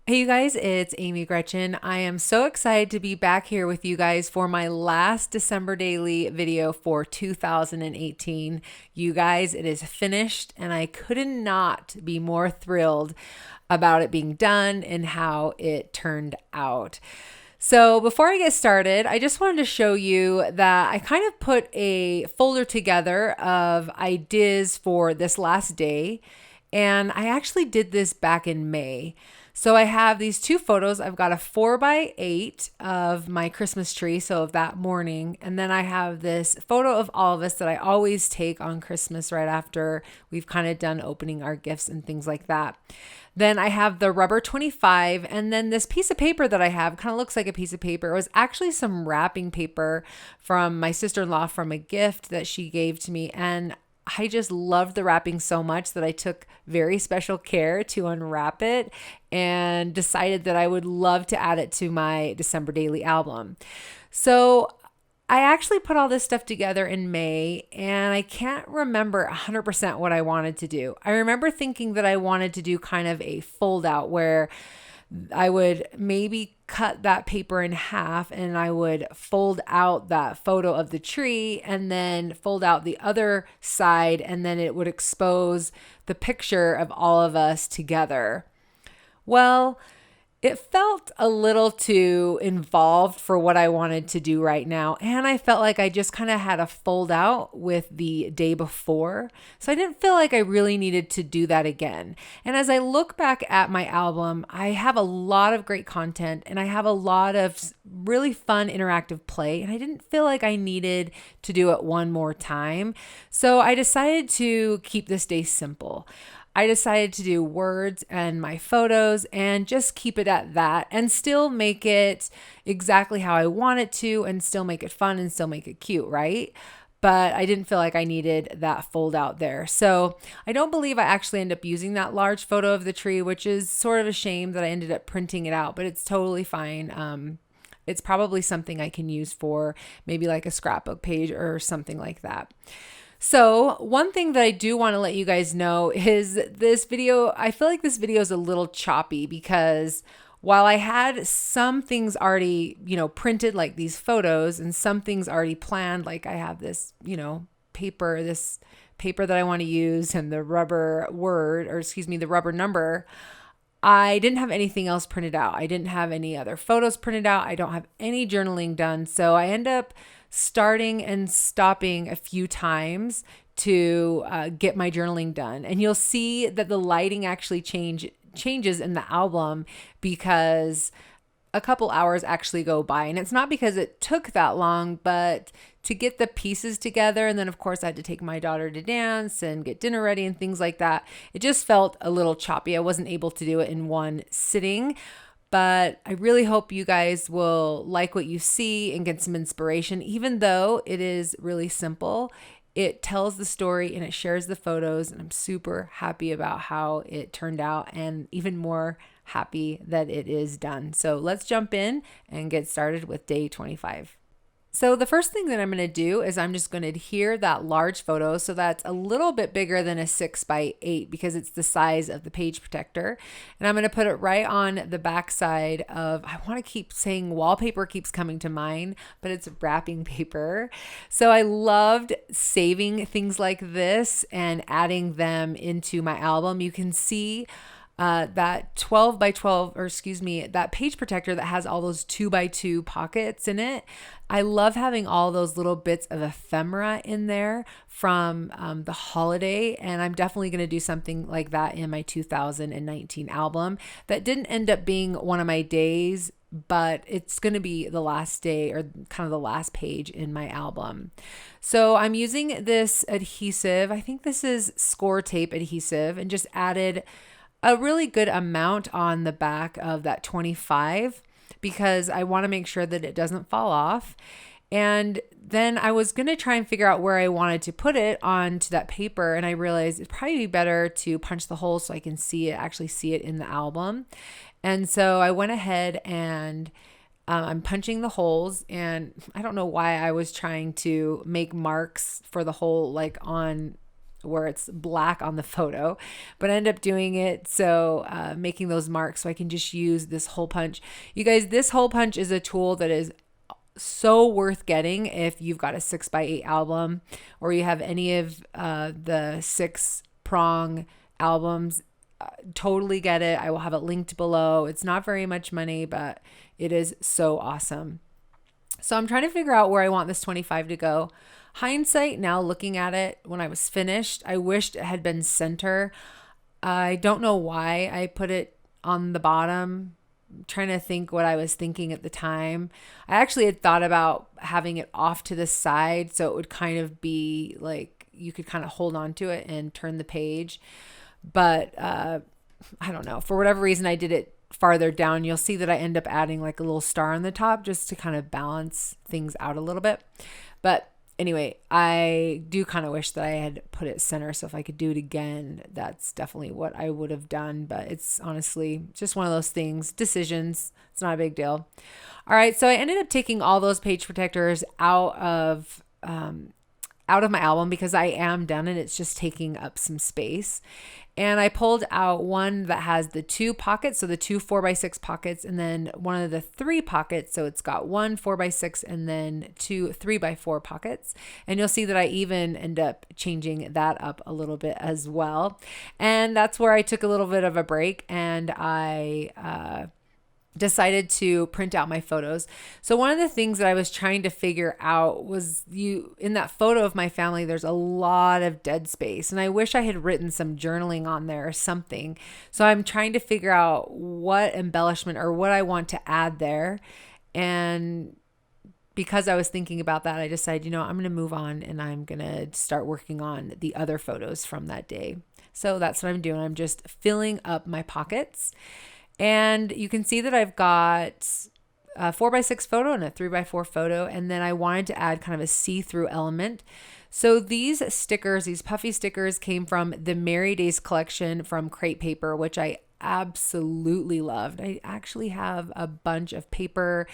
Hey you guys, it's Amy Gretchen. I am so excited to be back here with you guys for my last December daily video for 2018. You guys, it is finished and I could not be more thrilled about it being done and how it turned out. So before I get started, I just wanted to show you that I kind of put a folder together of ideas for this last day. And I actually did this back in May. So I have these two photos. I've got a 4x8 of my Christmas tree, so of that morning. And then I have this photo of all of us that I always take on Christmas right after we've kind of done opening our gifts and things like that. Then I have the rubber 25, and then this piece of paper that I have kind of looks like a piece of paper. It was actually some wrapping paper from my sister-in-law from a gift that she gave to me. And I just loved the wrapping so much that I took very special care to unwrap it and decided that I would love to add it to my December daily album. So I actually put all this stuff together in May and I can't remember 100% what I wanted to do. I remember thinking that I wanted to do kind of a fold out where I would maybe cut that paper in half and I would fold out that photo of the tree and then fold out the other side, and then it would expose the picture of all of us together. Well, it felt a little too involved for what I wanted to do right now. And I felt like I just kind of had a fold out with the day before. So I didn't feel like I really needed to do that again. And as I look back at my album, I have a lot of great content and I have a lot of really fun interactive play. And I didn't feel like I needed to do it one more time. So I decided to keep this day simple. I decided to do words and my photos and just keep it at that and still make it exactly how I want it to and still make it fun and still make it cute, right? But I didn't feel like I needed that fold out there. So I don't believe I actually end up using that large photo of the tree, which is sort of a shame that I ended up printing it out, but it's totally fine. It's probably something I can use for maybe like a scrapbook page or something like that. So one thing that I do want to let you guys know is this video, I feel like this video is a little choppy because while I had some things already, printed like these photos and some things already planned, like I have this, this paper that I want to use and the rubber word, or excuse me, the rubber number, I didn't have anything else printed out. I didn't have any other photos printed out. I don't have any journaling done. So I end up starting and stopping a few times to get my journaling done. And you'll see that the lighting actually changes in the album because a couple hours actually go by. And it's not because it took that long, but to get the pieces together. And then of course I had to take my daughter to dance and get dinner ready and things like that. It just felt a little choppy. I wasn't able to do it in one sitting. But I really hope you guys will like what you see and get some inspiration. Even though it is really simple, it tells the story and it shares the photos. And I'm super happy about how it turned out and even more happy that it is done. So let's jump in and get started with day 25. So the first thing that I'm going to do is I'm just going to adhere that large photo. So that's a little bit bigger than a 6x8 because it's the size of the page protector. And I'm going to put it right on the back side of, I want to keep saying wallpaper keeps coming to mind, but it's wrapping paper. So I loved saving things like this and adding them into my album. You can see that 12 by 12, or excuse me, that page protector that has all those 2x2 pockets in it. I love having all those little bits of ephemera in there from the holiday. And I'm definitely going to do something like that in my 2019 album. That didn't end up being one of my days, but it's going to be the last day or kind of the last page in my album. So I'm using this adhesive. I think this is Scor-Tape adhesive, and just added a really good amount on the back of that 25 because I want to make sure that it doesn't fall off. And then I was going to try and figure out where I wanted to put it onto that paper. And I realized it'd probably be better to punch the hole so I can see it, actually see it in the album. And so I went ahead and I'm punching the holes, and I don't know why I was trying to make marks for the hole like on where it's black on the photo, but I end up doing it so making those marks so I can just use this hole punch. You guys, this hole punch is a tool that is so worth getting if you've got a 6x8 album or you have any of the 6-prong albums. Totally get it. I will have it linked below. It's not very much money, but it is so awesome. So I'm trying to figure out where I want this 25 to go. Hindsight, now looking at it, when I was finished, I wished it had been center. I don't know why I put it on the bottom. I'm trying to think what I was thinking at the time. I actually had thought about having it off to the side so it would kind of be like you could kind of hold on to it and turn the page. But I don't know. For whatever reason, I did it farther down. You'll see that I end up adding like a little star on the top just to kind of balance things out a little bit. But anyway, I do kind of wish that I had put it center. So if I could do it again, that's definitely what I would have done. But it's honestly just one of those things, decisions. It's not a big deal. All right. So I ended up taking all those page protectors out of my album because I am done and it's just taking up some space. And I pulled out one that has the 2 pockets, so the 2 4x6 pockets, and then one of the 3 pockets. So it's got 1 4x6 and then 2 3x4 pockets. And you'll see that I even end up changing that up a little bit as well. And that's where I took a little bit of a break and I decided to print out my photos. So one of the things that I was trying to figure out was in that photo of my family, there's a lot of dead space and I wish I had written some journaling on there or something. So I'm trying to figure out what embellishment or what I want to add there. And because I was thinking about that, I decided, I'm going to move on and I'm going to start working on the other photos from that day. So that's what I'm doing. I'm just filling up my pockets. And you can see that I've got a 4x6 photo and a 3x4 photo. And then I wanted to add kind of a see-through element. So these stickers, these puffy stickers came from the Merry Days collection from Crepe Paper, which I absolutely loved. I actually have a bunch of paper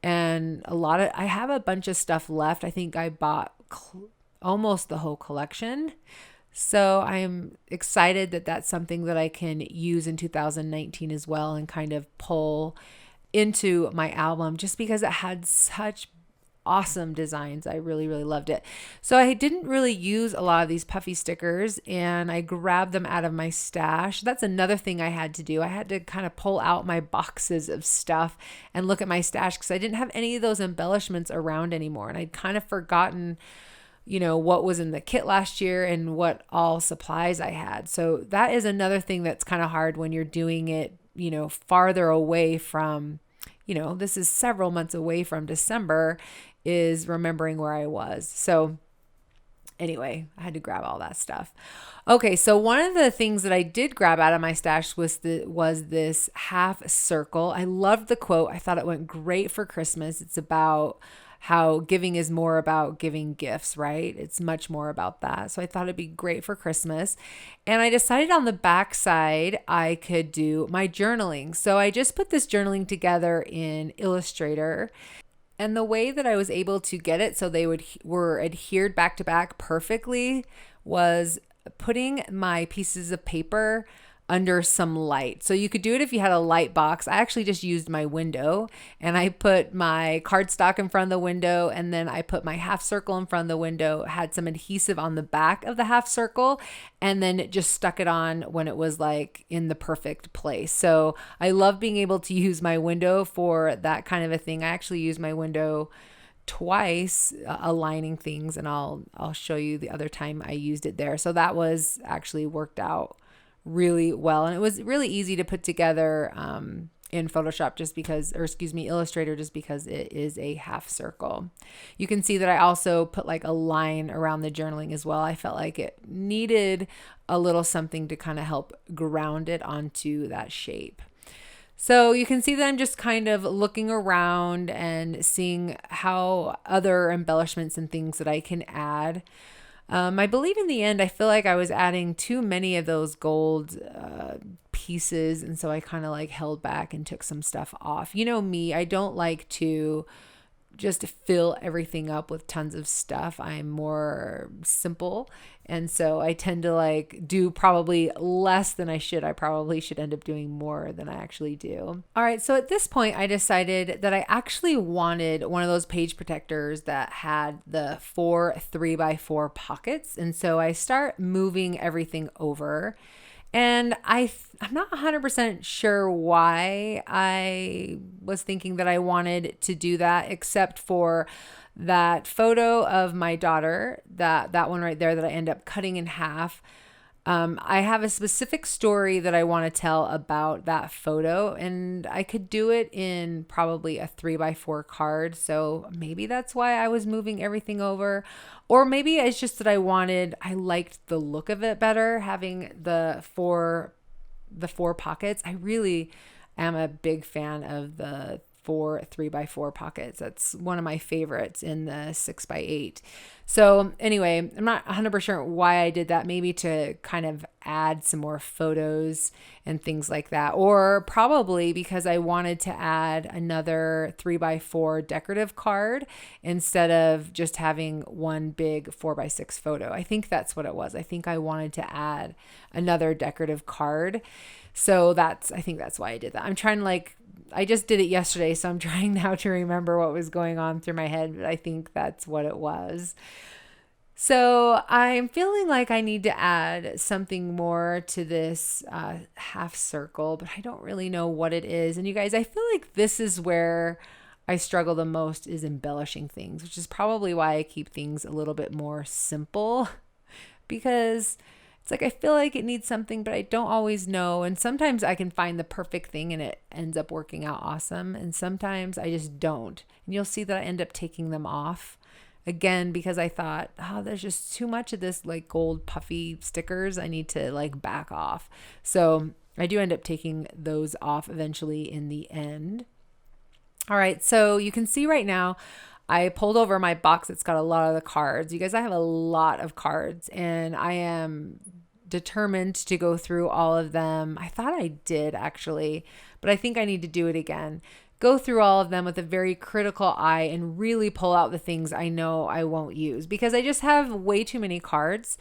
and I have a bunch of stuff left. I think I bought almost the whole collection. So I'm excited that that's something that I can use in 2019 as well and kind of pull into my album just because it had such awesome designs. I really, really loved it. So I didn't really use a lot of these puffy stickers and I grabbed them out of my stash. That's another thing I had to do. I had to kind of pull out my boxes of stuff and look at my stash because I didn't have any of those embellishments around anymore. And I'd kind of forgotten what was in the kit last year and what all supplies I had. So that is another thing that's kind of hard when you're doing it, farther away from, this is several months away from December, is remembering where I was. So anyway, I had to grab all that stuff. Okay, so one of the things that I did grab out of my stash was this half circle. I loved the quote. I thought it went great for Christmas. It's about how giving is more about giving gifts, right? It's much more about that. So I thought it'd be great for Christmas. And I decided on the back side, I could do my journaling. So I just put this journaling together in Illustrator. And the way that I was able to get it so they were adhered back to back perfectly was putting my pieces of paper under some light. So you could do it if you had a light box. I actually just used my window and I put my cardstock in front of the window and then I put my half circle in front of the window, had some adhesive on the back of the half circle, and then just stuck it on when it was like in the perfect place. So I love being able to use my window for that kind of a thing. I actually use my window twice aligning things and I'll show you the other time I used it there. So that was actually worked out really well. And it was really easy to put together in Photoshop Illustrator, just because it is a half circle. You can see that I also put like a line around the journaling as well. I felt like it needed a little something to kind of help ground it onto that shape. So you can see that I'm just kind of looking around and seeing how other embellishments and things that I can add. I believe in the end, I feel like I was adding too many of those gold pieces. And so I kind of like held back and took some stuff off. You know me, I don't like to just fill everything up with tons of stuff. I'm more simple. And so I tend to like do probably less than I should. I probably should end up doing more than I actually do. All right. So at this point, I decided that I actually wanted one of those page protectors that had the 4 3x4 pockets. And so I start moving everything over. And I'm not 100% sure why I was thinking that I wanted to do that, except for that photo of my daughter, that one right there that I end up cutting in half. I have a specific story that I want to tell about that photo, and I could do it in probably a 3x4 card. So maybe that's why I was moving everything over. Or maybe it's just that I liked the look of it better, having the four pockets. I really am a big fan of the 4 3x4 pockets. That's one of my favorites in the 6x8. So anyway, I'm not 100% sure why I did that. Maybe to kind of add some more photos and things like that. Or probably because I wanted to add another 3x4 decorative card instead of just having one big 4x6 photo. I think that's what it was. I think I wanted to add another decorative card. So I think that's why I did that. I'm trying to I just did it yesterday, so I'm trying now to remember what was going on through my head, but I think that's what it was. So I'm feeling like I need to add something more to this half circle, but I don't really know what it is. And you guys, I feel like this is where I struggle the most, is embellishing things, which is probably why I keep things a little bit more simple, because it's like I feel like it needs something, but I don't always know. And sometimes I can find the perfect thing and it ends up working out awesome. And sometimes I just don't. And you'll see that I end up taking them off again because I thought, oh, there's just too much of this like gold puffy stickers. I need to like back off. So I do end up taking those off eventually in the end. All right, so you can see right now, I pulled over my box. It's got a lot of the cards. You guys, I have a lot of cards and I am determined to go through all of them. I thought I did actually, but I think I need to do it again. Go through all of them with a very critical eye and really pull out the things I know I won't use, because I just have way too many cards.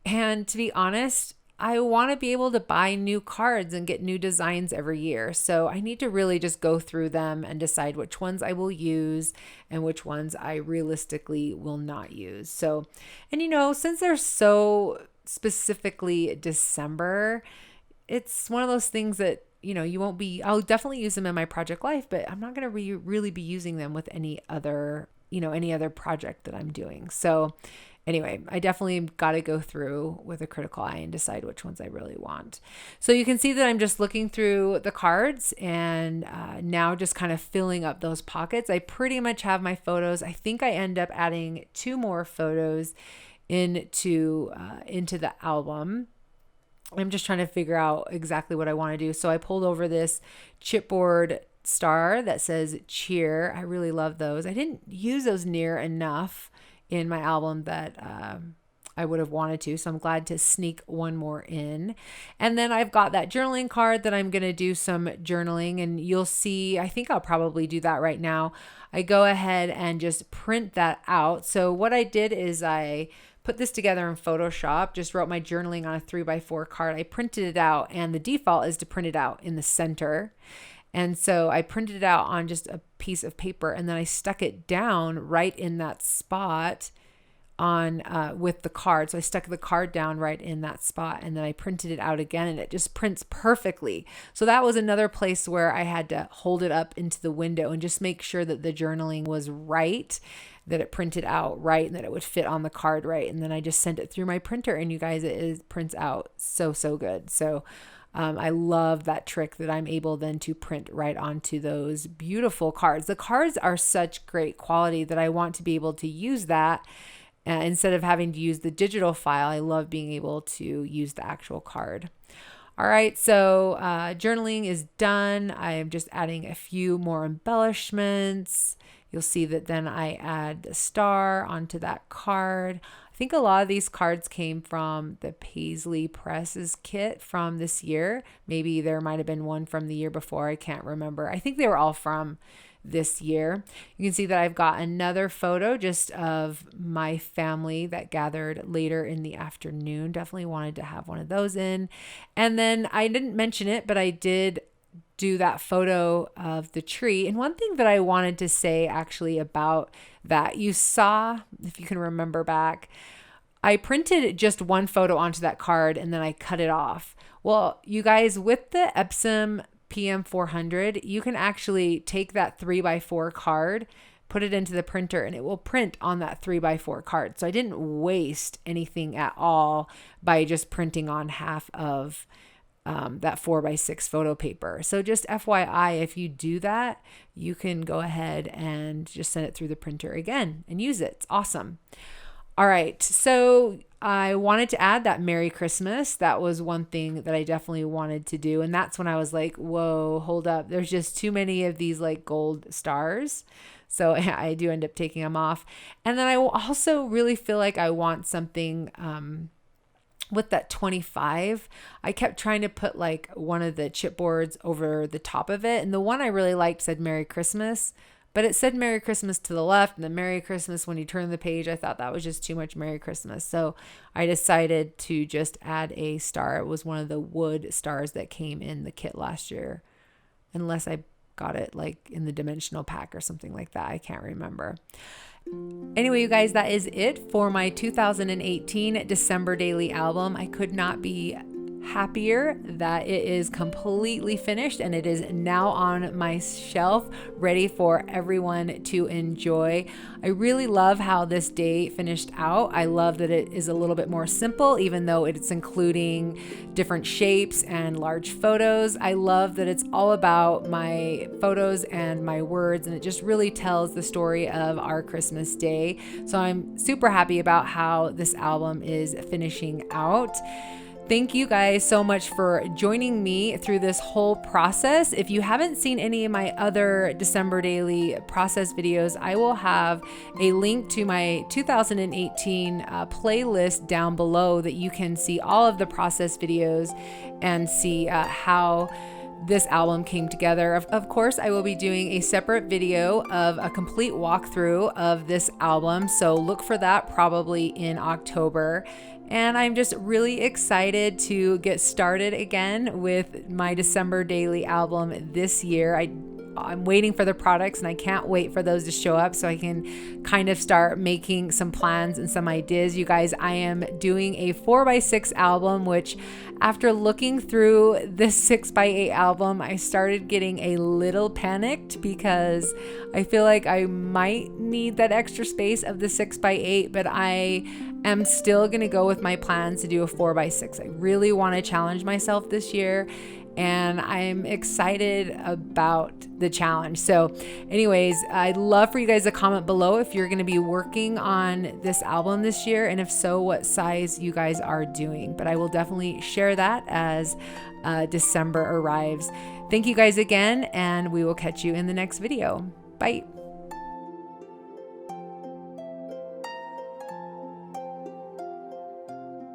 And to be honest, I want to be able to buy new cards and get new designs every year. So I need to really just go through them and decide which ones I will use and which ones I realistically will not use. So, and since they're so specifically December, it's one of those things that, I'll definitely use them in my project life, but I'm not going to really be using them with any other project that I'm doing. So anyway, I definitely got to go through with a critical eye and decide which ones I really want. So you can see that I'm just looking through the cards and now just kind of filling up those pockets. I pretty much have my photos. I think I end up adding 2 more photos into the album. I'm just trying to figure out exactly what I want to do. So I pulled over this chipboard star that says cheer. I really love those. I didn't use those near enough in my album that I would have wanted to. So I'm glad to sneak one more in. And then I've got that journaling card that I'm going to do some journaling, and you'll see, I think I'll probably do that right now. I go ahead and just print that out. So what I did is I put this together in Photoshop, just wrote my journaling on a 3x4 card. I printed it out, and the default is to print it out in the center. And so I printed it out on just a piece of paper, and then I stuck it down right in that spot on with the card. So I stuck the card down right in that spot, and then I printed it out again, and it just prints perfectly. So that was another place where I had to hold it up into the window and just make sure that the journaling was right, that it printed out right, and that it would fit on the card right. And then I just sent it through my printer, and you guys, it prints out so good. So I love that trick that I'm able then to print right onto those beautiful cards. The cards are such great quality that I want to be able to use that instead of having to use the digital file. I love being able to use the actual card. All right, so journaling is done. I am just adding a few more embellishments. You'll see that then I add the star onto that card. I think a lot of these cards came from the Paislee Presses kit from this year. Maybe there might have been one from the year before. I can't remember. I think they were all from this year. You can see that I've got another photo just of my family that gathered later in the afternoon. Definitely wanted to have one of those in. And then I didn't mention it, but I did do that photo of the tree. And one thing that I wanted to say actually about that, you saw, if you can remember back, I printed just one photo onto that card and then I cut it off. Well, you guys, with the Epson PM400, you can actually take that 3x4 card, put it into the printer, and it will print on that 3x4 card. So I didn't waste anything at all by just printing on half of that 4x6 photo paper. So just FYI, if you do that, you can go ahead and just send it through the printer again and use it. It's awesome. All right, so I wanted to add that Merry Christmas. That was one thing that I definitely wanted to do. And that's when I was like, whoa, hold up. There's just too many of these like gold stars. So I do end up taking them off. And then I also really feel like I want something with that 25. I kept trying to put like one of the chipboards over the top of it. And the one I really liked said Merry Christmas. But it said Merry Christmas to the left and then Merry Christmas when you turn the page. I thought that was just too much Merry Christmas. So I decided to just add a star. It was one of the wood stars that came in the kit last year. Unless I got it like in the dimensional pack or something like that. I can't remember. Anyway, you guys, that is it for my 2018 December daily album. I could not be happier that it is completely finished and it is now on my shelf ready for everyone to enjoy. I really love how this day finished out. I love that it is a little bit more simple, even though it's including different shapes and large photos. I love that it's all about my photos and my words, and it just really tells the story of our Christmas day. So I'm super happy about how this album is finishing out. Thank you guys so much for joining me through this whole process. If you haven't seen any of my other December daily process videos, I will have a link to my 2018 playlist down below that you can see all of the process videos and see how this album came together. Of course, I will be doing a separate video of a complete walkthrough of this album, so look for that probably in October. And I'm just really excited to get started again with my December daily album this year. I'm waiting for the products and I can't wait for those to show up so I can kind of start making some plans and some ideas. You guys, I am doing a 4x6 album, which after looking through this 6x8 album, I started getting a little panicked because I feel like I might need that extra space of the 6x8, but I am still going to go with my plans to do a 4x6. I really want to challenge myself this year, and I'm excited about the challenge. So anyways, I'd love for you guys to comment below if you're going to be working on this album this year, and if so, what size you guys are doing. But I will definitely share that as December arrives. Thank you guys again, and we will catch you in the next video. Bye.